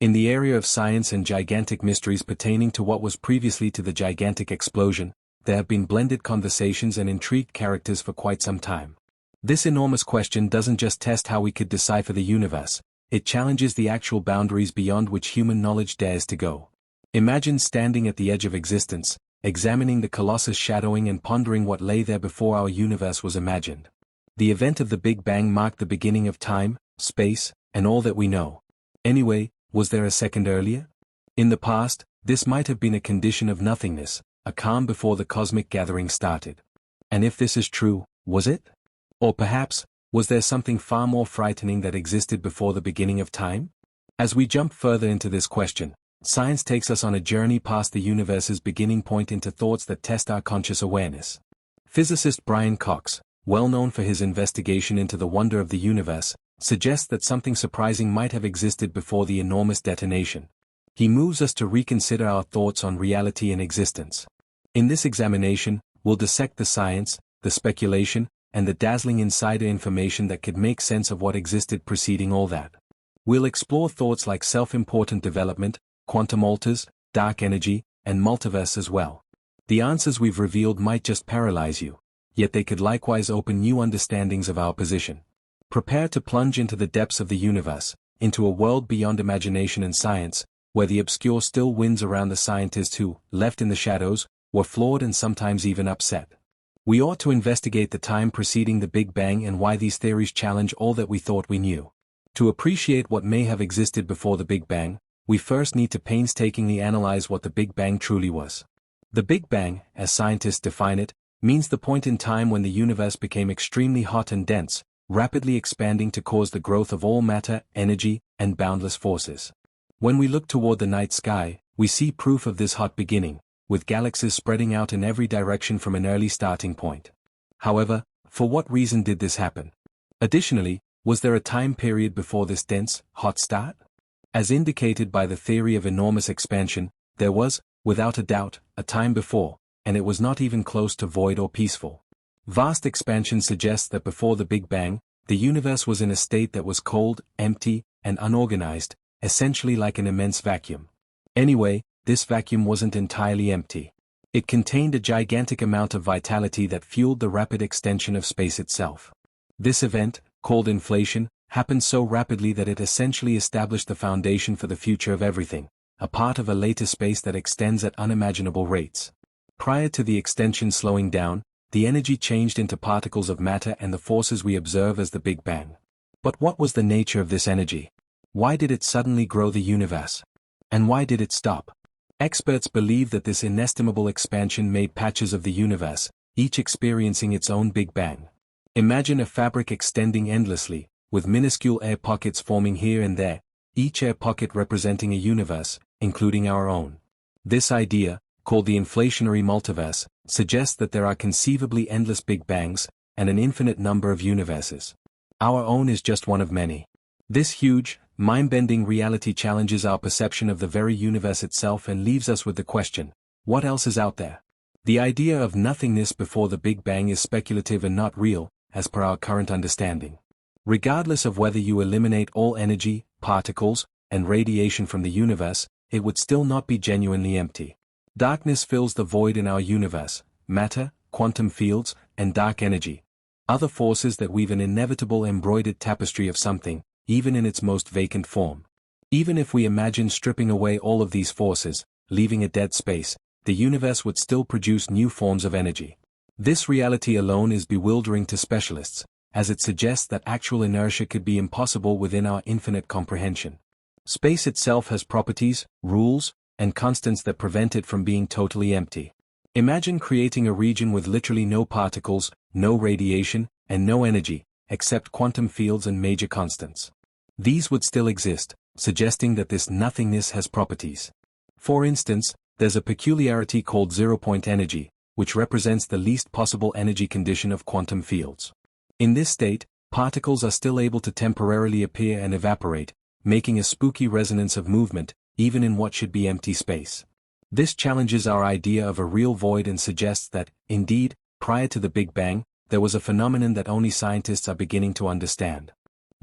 In the area of science and gigantic mysteries pertaining to what was previously to the gigantic explosion, there have been blended conversations and intrigued characters for quite some time. This enormous question doesn't just test how we could decipher the universe, it challenges the actual boundaries beyond which human knowledge dares to go. Imagine standing at the edge of existence, examining the colossus shadowing and pondering what lay there before our universe was imagined. The event of the Big Bang marked the beginning of time, space, and all that we know. Anyway, was there a second earlier? In the past, this might have been a condition of nothingness, a calm before the cosmic gathering started. And if this is true, was it? Or perhaps, was there something far more frightening that existed before the beginning of time? As we jump further into this question, science takes us on a journey past the universe's beginning point into thoughts that test our conscious awareness. Physicist Brian Cox, well known for his investigation into the wonder of the universe, suggests that something surprising might have existed before the enormous detonation. He moves us to reconsider our thoughts on reality and existence. In this examination, we'll dissect the science, the speculation, and the dazzling insider information that could make sense of what existed preceding all that. We'll explore thoughts like self-important development, quantum alters, dark energy, and multiverse as well. The answers we've revealed might just paralyze you, yet they could likewise open new understandings of our position. Prepare to plunge into the depths of the universe, into a world beyond imagination and science, where the obscure still wins around the scientists who, left in the shadows, were flawed and sometimes even upset. We ought to investigate the time preceding the Big Bang and why these theories challenge all that we thought we knew. To appreciate what may have existed before the Big Bang, we first need to painstakingly analyze what the Big Bang truly was. The Big Bang, as scientists define it, means the point in time when the universe became extremely hot and dense, rapidly expanding to cause the growth of all matter, energy, and boundless forces. When we look toward the night sky, we see proof of this hot beginning, with galaxies spreading out in every direction from an early starting point. However, for what reason did this happen? Additionally, was there a time period before this dense, hot start? As indicated by the theory of enormous expansion, there was, without a doubt, a time before, and it was not even close to void or peaceful. Vast expansion suggests that before the Big Bang, the universe was in a state that was cold, empty, and unorganized, essentially like an immense vacuum. Anyway, this vacuum wasn't entirely empty. It contained a gigantic amount of vitality that fueled the rapid extension of space itself. This event, called inflation, happened so rapidly that it essentially established the foundation for the future of everything, a part of a later space that extends at unimaginable rates. Prior to the extension slowing down, the energy changed into particles of matter and the forces we observe as the Big Bang. But what was the nature of this energy? Why did it suddenly grow the universe? And why did it stop? Experts believe that this inestimable expansion made patches of the universe, each experiencing its own Big Bang. Imagine a fabric extending endlessly, with minuscule air pockets forming here and there, each air pocket representing a universe, including our own. This idea, called the inflationary multiverse, suggests that there are conceivably endless Big Bangs, and an infinite number of universes. Our own is just one of many. This huge, mind-bending reality challenges our perception of the very universe itself and leaves us with the question, what else is out there? The idea of nothingness before the Big Bang is speculative and not real, as per our current understanding. Regardless of whether you eliminate all energy, particles, and radiation from the universe, it would still not be genuinely empty. Darkness fills the void in our universe, matter, quantum fields, and dark energy. Other forces that weave an inevitable embroidered tapestry of something, even in its most vacant form. Even if we imagine stripping away all of these forces, leaving a dead space, the universe would still produce new forms of energy. This reality alone is bewildering to specialists, as it suggests that actual inertia could be impossible within our infinite comprehension. Space itself has properties, rules, and constants that prevent it from being totally empty. Imagine creating a region with literally no particles, no radiation, and no energy, except quantum fields and major constants. These would still exist, suggesting that this nothingness has properties. For instance, there's a peculiarity called zero-point energy, which represents the least possible energy condition of quantum fields. In this state, particles are still able to temporarily appear and evaporate, making a spooky resonance of movement, even in what should be empty space. This challenges our idea of a real void and suggests that, indeed, prior to the Big Bang, there was a phenomenon that only scientists are beginning to understand.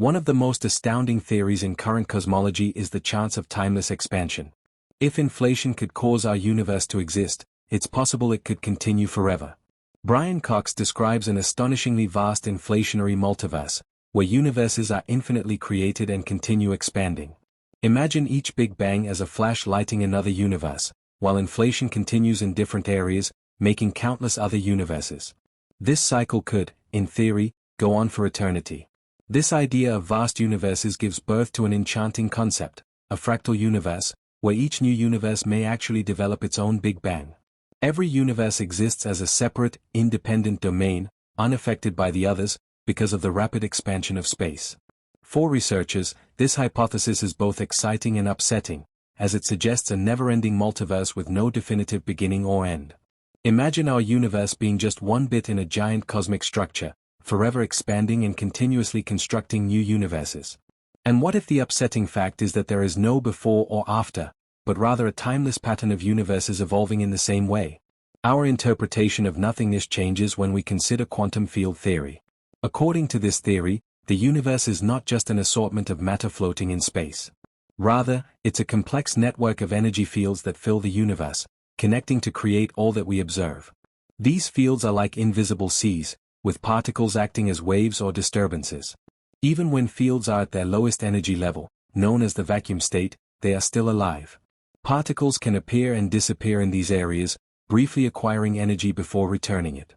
One of the most astounding theories in current cosmology is the chance of timeless expansion. If inflation could cause our universe to exist, it's possible it could continue forever. Brian Cox describes an astonishingly vast inflationary multiverse, where universes are infinitely created and continue expanding. Imagine each Big Bang as a flash lighting another universe, while inflation continues in different areas, making countless other universes. This cycle could, in theory, go on for eternity. This idea of vast universes gives birth to an enchanting concept, a fractal universe, where each new universe may actually develop its own Big Bang. Every universe exists as a separate, independent domain, unaffected by the others, because of the rapid expansion of space. For researchers, this hypothesis is both exciting and upsetting, as it suggests a never-ending multiverse with no definitive beginning or end. Imagine our universe being just one bit in a giant cosmic structure, forever expanding and continuously constructing new universes. And what if the upsetting fact is that there is no before or after, but rather a timeless pattern of universes evolving in the same way? Our interpretation of nothingness changes when we consider quantum field theory. According to this theory, the universe is not just an assortment of matter floating in space. Rather, it's a complex network of energy fields that fill the universe, connecting to create all that we observe. These fields are like invisible seas, with particles acting as waves or disturbances. Even when fields are at their lowest energy level, known as the vacuum state, they are still alive. Particles can appear and disappear in these areas, briefly acquiring energy before returning it.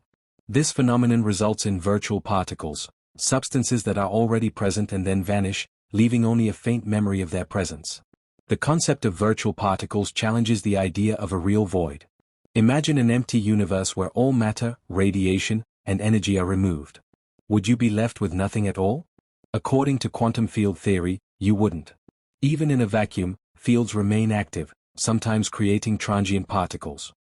This phenomenon results in virtual particles, substances that are already present and then vanish, leaving only a faint memory of their presence. The concept of virtual particles challenges the idea of a real void. Imagine an empty universe where all matter, radiation, and energy are removed. Would you be left with nothing at all? According to quantum field theory, you wouldn't. Even in a vacuum, fields remain active, sometimes creating transient particles.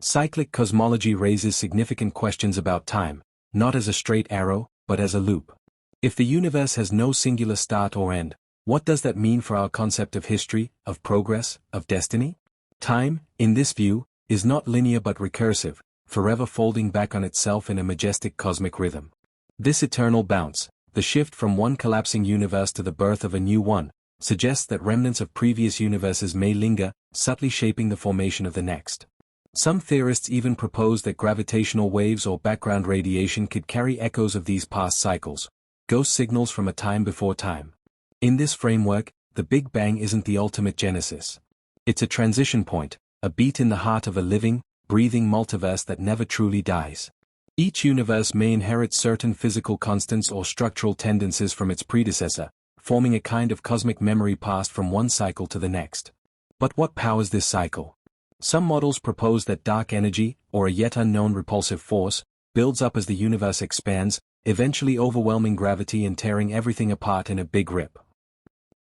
Cyclic cosmology raises significant questions about time, not as a straight arrow, but as a loop. If the universe has no singular start or end, what does that mean for our concept of history, of progress, of destiny? Time, in this view, is not linear but recursive, forever folding back on itself in a majestic cosmic rhythm. This eternal bounce, the shift from one collapsing universe to the birth of a new one, suggests that remnants of previous universes may linger, subtly shaping the formation of the next. Some theorists even propose that gravitational waves or background radiation could carry echoes of these past cycles, ghost signals from a time before time. In this framework, the Big Bang isn't the ultimate genesis. It's a transition point, a beat in the heart of a living, breathing multiverse that never truly dies. Each universe may inherit certain physical constants or structural tendencies from its predecessor, forming a kind of cosmic memory passed from one cycle to the next. But what powers this cycle? Some models propose that dark energy, or a yet unknown repulsive force, builds up as the universe expands, eventually overwhelming gravity and tearing everything apart in a big rip.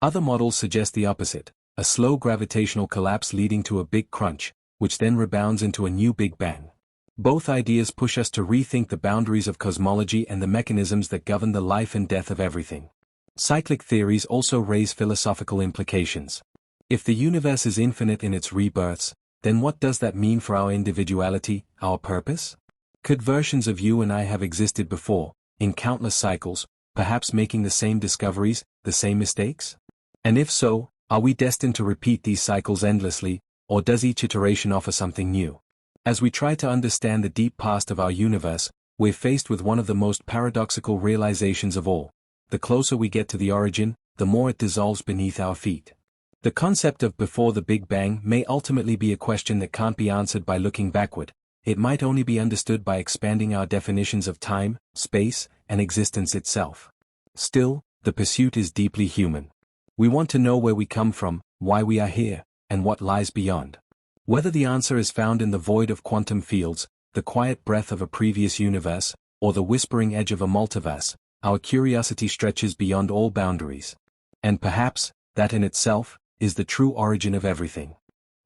Other models suggest the opposite, a slow gravitational collapse leading to a big crunch, which then rebounds into a new Big Bang. Both ideas push us to rethink the boundaries of cosmology and the mechanisms that govern the life and death of everything. Cyclic theories also raise philosophical implications. If the universe is infinite in its rebirths, then what does that mean for our individuality, our purpose? Could versions of you and I have existed before, in countless cycles, perhaps making the same discoveries, the same mistakes? And if so, are we destined to repeat these cycles endlessly, or does each iteration offer something new? As we try to understand the deep past of our universe, we're faced with one of the most paradoxical realizations of all. The closer we get to the origin, the more it dissolves beneath our feet. The concept of before the Big Bang may ultimately be a question that can't be answered by looking backward. It might only be understood by expanding our definitions of time, space, and existence itself. Still, the pursuit is deeply human. We want to know where we come from, why we are here, and what lies beyond. Whether the answer is found in the void of quantum fields, the quiet breath of a previous universe, or the whispering edge of a multiverse, our curiosity stretches beyond all boundaries. And perhaps, that in itself, is the true origin of everything.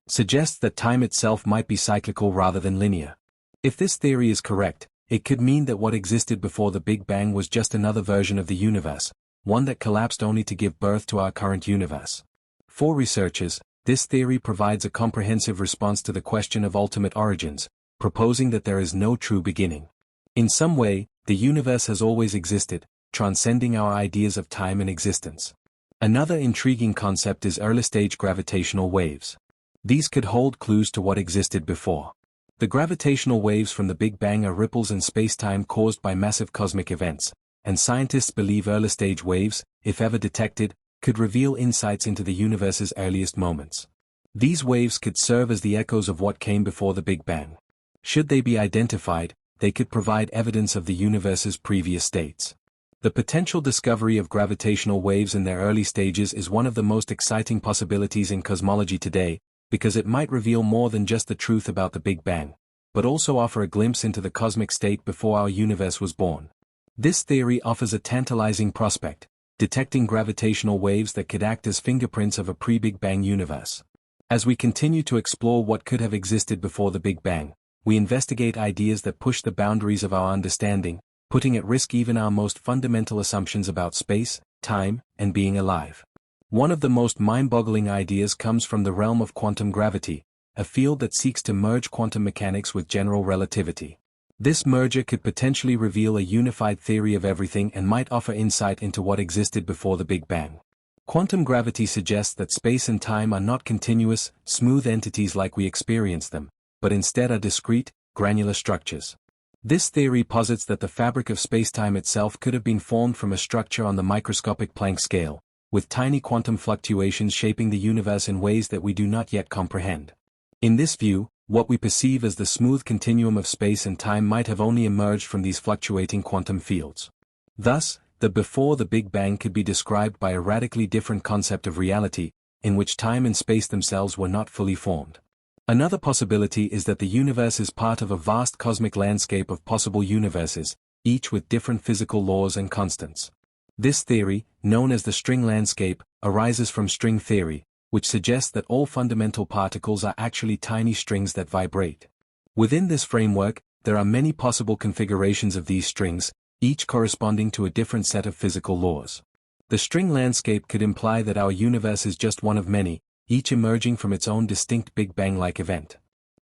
Suggests that time itself might be cyclical rather than linear. If this theory is correct, it could mean that what existed before the Big Bang was just another version of the universe, one that collapsed only to give birth to our current universe. For researchers, this theory provides a comprehensive response to the question of ultimate origins, proposing that there is no true beginning. In some way, the universe has always existed, transcending our ideas of time and existence. Another intriguing concept is early-stage gravitational waves. These could hold clues to what existed before. The gravitational waves from the Big Bang are ripples in spacetime caused by massive cosmic events, and scientists believe early-stage waves, if ever detected, could reveal insights into the universe's earliest moments. These waves could serve as the echoes of what came before the Big Bang. Should they be identified, they could provide evidence of the universe's previous states. The potential discovery of gravitational waves in their early stages is one of the most exciting possibilities in cosmology today, because it might reveal more than just the truth about the Big Bang, but also offer a glimpse into the cosmic state before our universe was born. This theory offers a tantalizing prospect, detecting gravitational waves that could act as fingerprints of a pre-Big Bang universe. As we continue to explore what could have existed before the Big Bang, we investigate ideas that push the boundaries of our understanding, putting at risk even our most fundamental assumptions about space, time, and being alive. One of the most mind-boggling ideas comes from the realm of quantum gravity, a field that seeks to merge quantum mechanics with general relativity. This merger could potentially reveal a unified theory of everything and might offer insight into what existed before the Big Bang. Quantum gravity suggests that space and time are not continuous, smooth entities like we experience them, but instead are discrete, granular structures. This theory posits that the fabric of spacetime itself could have been formed from a structure on the microscopic Planck scale, with tiny quantum fluctuations shaping the universe in ways that we do not yet comprehend. In this view, what we perceive as the smooth continuum of space and time might have only emerged from these fluctuating quantum fields. Thus, the before the Big Bang could be described by a radically different concept of reality, in which time and space themselves were not fully formed. Another possibility is that the universe is part of a vast cosmic landscape of possible universes, each with different physical laws and constants. This theory, known as the string landscape, arises from string theory, which suggests that all fundamental particles are actually tiny strings that vibrate. Within this framework, there are many possible configurations of these strings, each corresponding to a different set of physical laws. The string landscape could imply that our universe is just one of many, each emerging from its own distinct Big Bang-like event.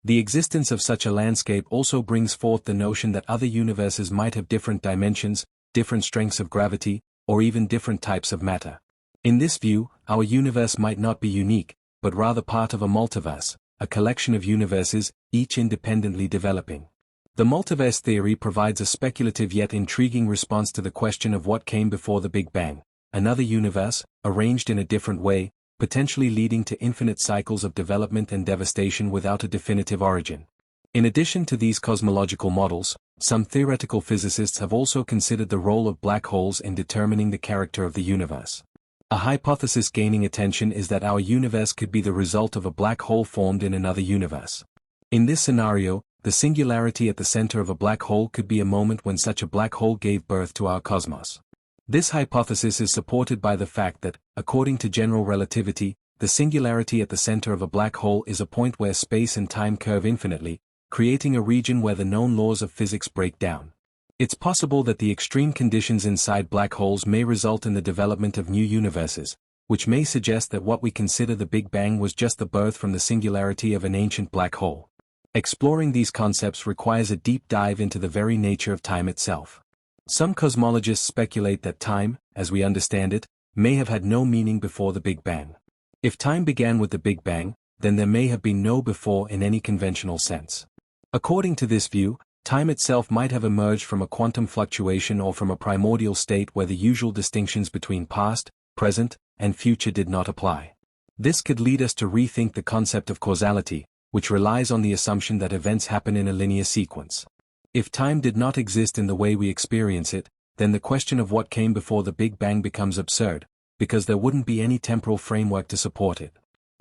The existence of such a landscape also brings forth the notion that other universes might have different dimensions, different strengths of gravity, or even different types of matter. In this view, our universe might not be unique, but rather part of a multiverse, a collection of universes, each independently developing. The multiverse theory provides a speculative yet intriguing response to the question of what came before the Big Bang, another universe, arranged in a different way, potentially leading to infinite cycles of development and devastation without a definitive origin. In addition to these cosmological models, some theoretical physicists have also considered the role of black holes in determining the character of the universe. A hypothesis gaining attention is that our universe could be the result of a black hole formed in another universe. In this scenario, the singularity at the center of a black hole could be a moment when such a black hole gave birth to our cosmos. This hypothesis is supported by the fact that, according to general relativity, the singularity at the center of a black hole is a point where space and time curve infinitely, creating a region where the known laws of physics break down. It's possible that the extreme conditions inside black holes may result in the development of new universes, which may suggest that what we consider the Big Bang was just the birth from the singularity of an ancient black hole. Exploring these concepts requires a deep dive into the very nature of time itself. Some cosmologists speculate that time, as we understand it, may have had no meaning before the Big Bang. If time began with the Big Bang, then there may have been no before in any conventional sense. According to this view, time itself might have emerged from a quantum fluctuation or from a primordial state where the usual distinctions between past, present, and future did not apply. This could lead us to rethink the concept of causality, which relies on the assumption that events happen in a linear sequence. If time did not exist in the way we experience it, then the question of what came before the Big Bang becomes absurd, because there wouldn't be any temporal framework to support it.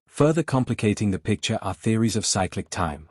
Further complicating the picture are theories of cyclic time.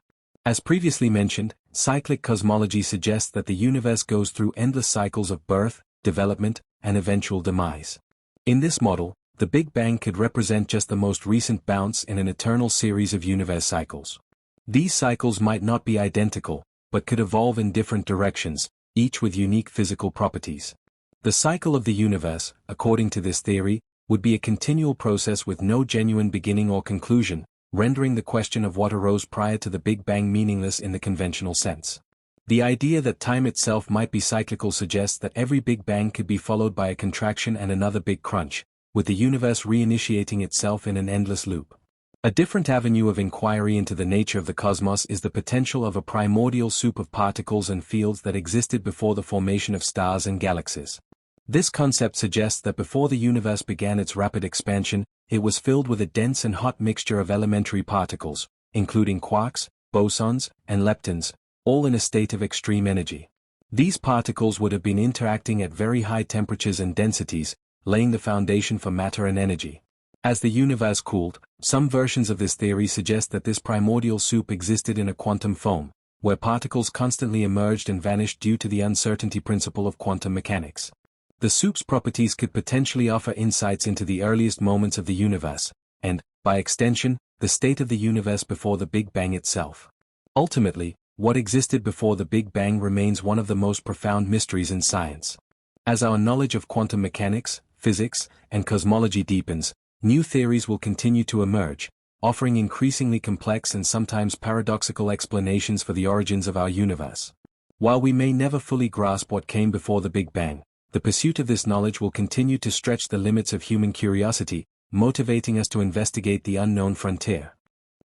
As previously mentioned, cyclic cosmology suggests that the universe goes through endless cycles of birth, development, and eventual demise. In this model, the Big Bang could represent just the most recent bounce in an eternal series of universe cycles. These cycles might not be identical, but could evolve in different directions, each with unique physical properties. The cycle of the universe, according to this theory, would be a continual process with no genuine beginning or conclusion, rendering the question of what arose prior to the Big Bang meaningless in the conventional sense. The idea that time itself might be cyclical suggests that every Big Bang could be followed by a contraction and another big crunch, with the universe reinitiating itself in an endless loop. A different avenue of inquiry into the nature of the cosmos is the potential of a primordial soup of particles and fields that existed before the formation of stars and galaxies. This concept suggests that before the universe began its rapid expansion, it was filled with a dense and hot mixture of elementary particles, including quarks, bosons, and leptons, all in a state of extreme energy. These particles would have been interacting at very high temperatures and densities, laying the foundation for matter and energy. As the universe cooled, some versions of this theory suggest that this primordial soup existed in a quantum foam, where particles constantly emerged and vanished due to the uncertainty principle of quantum mechanics. The soup's properties could potentially offer insights into the earliest moments of the universe, and, by extension, the state of the universe before the Big Bang itself. Ultimately, what existed before the Big Bang remains one of the most profound mysteries in science. As our knowledge of quantum mechanics, physics, and cosmology deepens, new theories will continue to emerge, offering increasingly complex and sometimes paradoxical explanations for the origins of our universe. While we may never fully grasp what came before the Big Bang, the pursuit of this knowledge will continue to stretch the limits of human curiosity, motivating us to investigate the unknown frontier.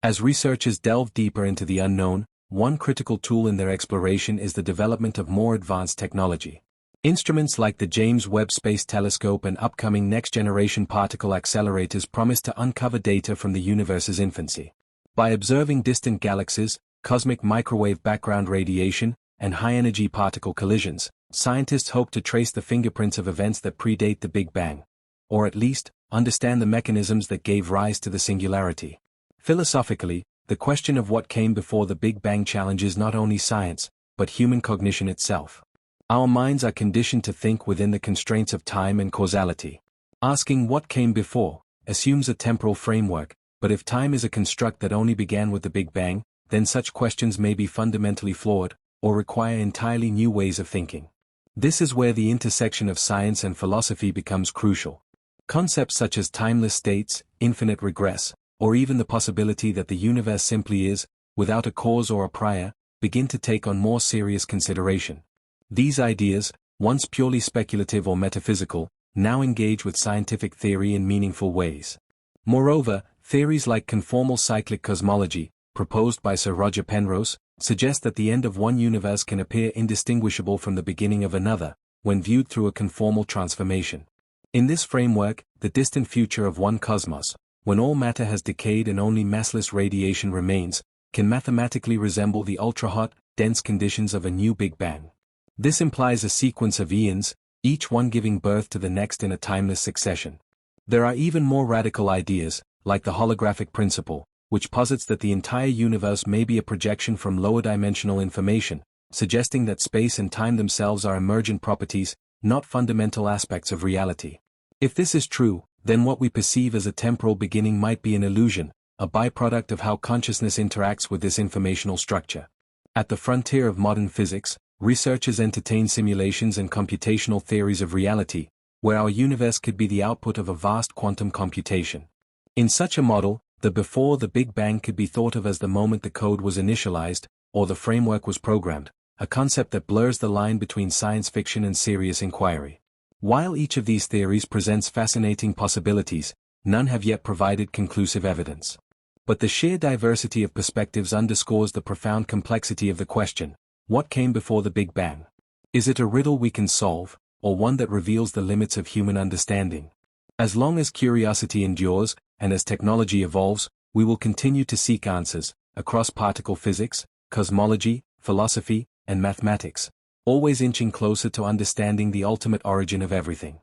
As researchers delve deeper into the unknown, one critical tool in their exploration is the development of more advanced technology. Instruments like the James Webb Space Telescope and upcoming next-generation particle accelerators promise to uncover data from the universe's infancy. By observing distant galaxies, cosmic microwave background radiation, and high-energy particle collisions, scientists hope to trace the fingerprints of events that predate the Big Bang, or at least, understand the mechanisms that gave rise to the singularity. Philosophically, the question of what came before the Big Bang challenges not only science, but human cognition itself. Our minds are conditioned to think within the constraints of time and causality. Asking what came before assumes a temporal framework, but if time is a construct that only began with the Big Bang, then such questions may be fundamentally flawed, or require entirely new ways of thinking. This is where the intersection of science and philosophy becomes crucial. Concepts such as timeless states, infinite regress, or even the possibility that the universe simply is, without a cause or a prior, begin to take on more serious consideration. These ideas, once purely speculative or metaphysical, now engage with scientific theory in meaningful ways. Moreover, theories like conformal cyclic cosmology, proposed by Sir Roger Penrose, suggest that the end of one universe can appear indistinguishable from the beginning of another, when viewed through a conformal transformation. In this framework, the distant future of one cosmos, when all matter has decayed and only massless radiation remains, can mathematically resemble the ultra-hot, dense conditions of a new Big Bang. This implies a sequence of eons, each one giving birth to the next in a timeless succession. There are even more radical ideas, like the holographic principle, which posits that the entire universe may be a projection from lower-dimensional information, suggesting that space and time themselves are emergent properties, not fundamental aspects of reality. If this is true, then what we perceive as a temporal beginning might be an illusion, a byproduct of how consciousness interacts with this informational structure. At the frontier of modern physics, researchers entertain simulations and computational theories of reality, where our universe could be the output of a vast quantum computation. In such a model, the before the Big Bang could be thought of as the moment the code was initialized, or the framework was programmed, a concept that blurs the line between science fiction and serious inquiry. While each of these theories presents fascinating possibilities, none have yet provided conclusive evidence. But the sheer diversity of perspectives underscores the profound complexity of the question: what came before the Big Bang? Is it a riddle we can solve, or one that reveals the limits of human understanding? As long as curiosity endures, and as technology evolves, we will continue to seek answers, across particle physics, cosmology, philosophy, and mathematics, always inching closer to understanding the ultimate origin of everything.